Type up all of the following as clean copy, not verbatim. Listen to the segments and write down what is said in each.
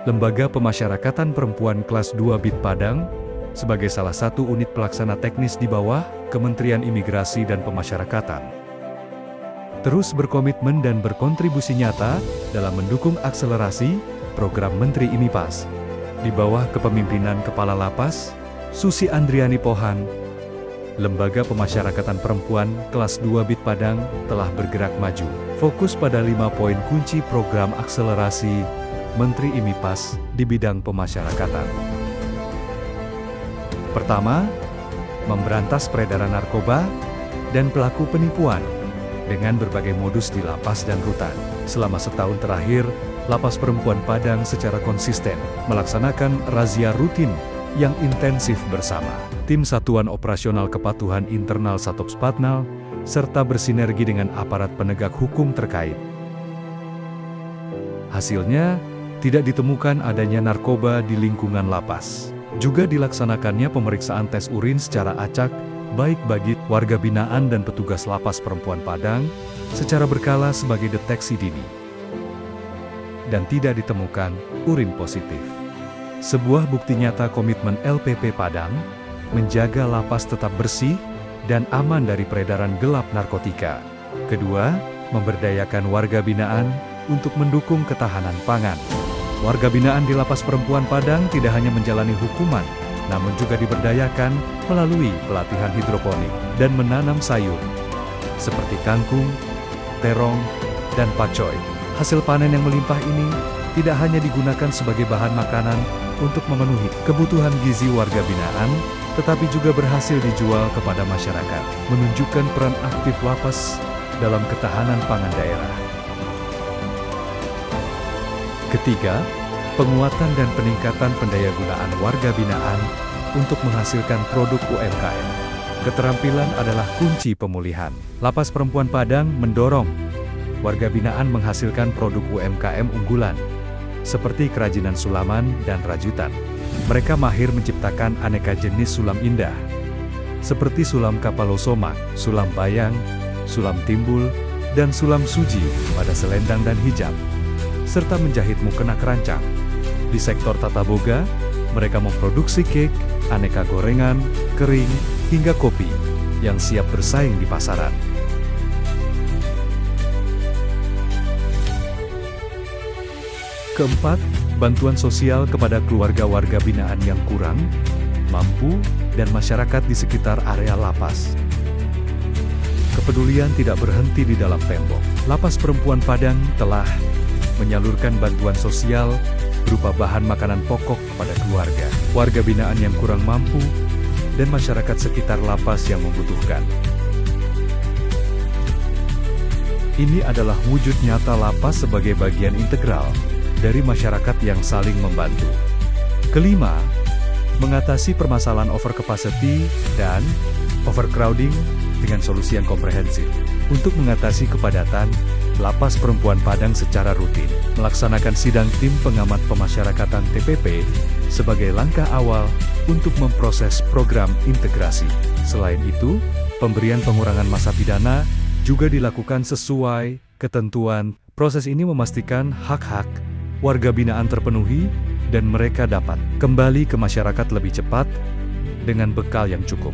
Lembaga Pemasyarakatan Perempuan Kelas 2 BIT Padang, sebagai salah satu unit pelaksana teknis di bawah Kementerian Imigrasi dan Pemasyarakatan, terus berkomitmen dan berkontribusi nyata dalam mendukung akselerasi program Menteri IMIPAS. Di bawah kepemimpinan Kepala Lapas, Susi Andriani Pohan, Lembaga Pemasyarakatan Perempuan Kelas 2 BIT Padang telah bergerak maju, fokus pada 5 poin kunci program akselerasi Menteri IMIPAS di bidang pemasyarakatan. Pertama, memberantas peredaran narkoba dan pelaku penipuan dengan berbagai modus di lapas dan rutan. Selama setahun terakhir, Lapas Perempuan Padang secara konsisten melaksanakan razia rutin yang intensif bersama tim Satuan Operasional Kepatuhan Internal Satops Patnal, serta bersinergi dengan aparat penegak hukum terkait. Hasilnya, tidak ditemukan adanya narkoba di lingkungan lapas. Juga dilaksanakannya pemeriksaan tes urin secara acak, baik bagi warga binaan dan petugas Lapas Perempuan Padang, secara berkala sebagai deteksi dini. Dan tidak ditemukan urin positif. Sebuah bukti nyata komitmen LPP Padang, menjaga lapas tetap bersih dan aman dari peredaran gelap narkotika. Kedua, memberdayakan warga binaan untuk mendukung ketahanan pangan. Warga binaan di Lapas Perempuan Padang tidak hanya menjalani hukuman, namun juga diberdayakan melalui pelatihan hidroponik dan menanam sayur, seperti kangkung, terong, dan pakcoy. Hasil panen yang melimpah ini tidak hanya digunakan sebagai bahan makanan untuk memenuhi kebutuhan gizi warga binaan, tetapi juga berhasil dijual kepada masyarakat, menunjukkan peran aktif lapas dalam ketahanan pangan daerah. Ketiga, penguatan dan peningkatan pendayagunaan warga binaan untuk menghasilkan produk UMKM. Keterampilan adalah kunci pemulihan. Lapas Perempuan Padang mendorong warga binaan menghasilkan produk UMKM unggulan, seperti kerajinan sulaman dan rajutan. Mereka mahir menciptakan aneka jenis sulam indah, seperti sulam kapalosomak, sulam bayang, sulam timbul, dan sulam suji pada selendang dan hijab, serta menjahit mukena keranjang. Di sektor tata boga, mereka memproduksi cake, aneka gorengan, kering, hingga kopi yang siap bersaing di pasaran. Keempat, bantuan sosial kepada keluarga warga binaan yang kurang mampu dan masyarakat di sekitar area lapas. Kepedulian tidak berhenti di dalam tembok. Lapas Perempuan Padang telah menyalurkan bantuan sosial berupa bahan makanan pokok kepada keluarga, warga binaan yang kurang mampu, dan masyarakat sekitar lapas yang membutuhkan. Ini adalah wujud nyata lapas sebagai bagian integral dari masyarakat yang saling membantu. Kelima, mengatasi permasalahan overcapacity dan overcrowding dengan solusi yang komprehensif. Untuk mengatasi kepadatan, Lapas Perempuan Padang secara rutin melaksanakan sidang tim pengamat pemasyarakatan TPP sebagai langkah awal untuk memproses program integrasi. Selain itu, pemberian pengurangan masa pidana juga dilakukan sesuai ketentuan. Proses ini memastikan hak-hak warga binaan terpenuhi dan mereka dapat kembali ke masyarakat lebih cepat dengan bekal yang cukup.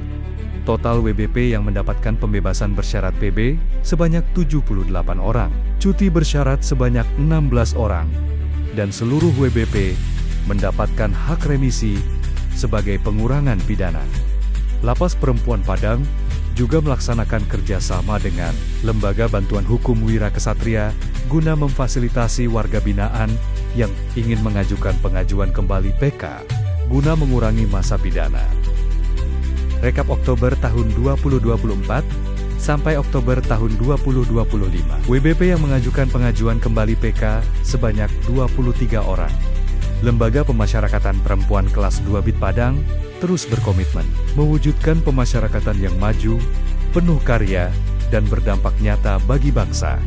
Total WBP yang mendapatkan pembebasan bersyarat PB sebanyak 78 orang, cuti bersyarat sebanyak 16 orang, dan seluruh WBP mendapatkan hak remisi sebagai pengurangan pidana. Lapas Perempuan Padang juga melaksanakan kerjasama dengan Lembaga Bantuan Hukum Wira Kesatria guna memfasilitasi warga binaan yang ingin mengajukan pengajuan kembali PK guna mengurangi masa pidana. Rekap Oktober tahun 2024 sampai Oktober tahun 2025. WBP yang mengajukan pengajuan kembali PK sebanyak 23 orang. Lembaga Pemasyarakatan Perempuan Kelas 2 BIT Padang terus berkomitmen mewujudkan pemasyarakatan yang maju, penuh karya, dan berdampak nyata bagi bangsa.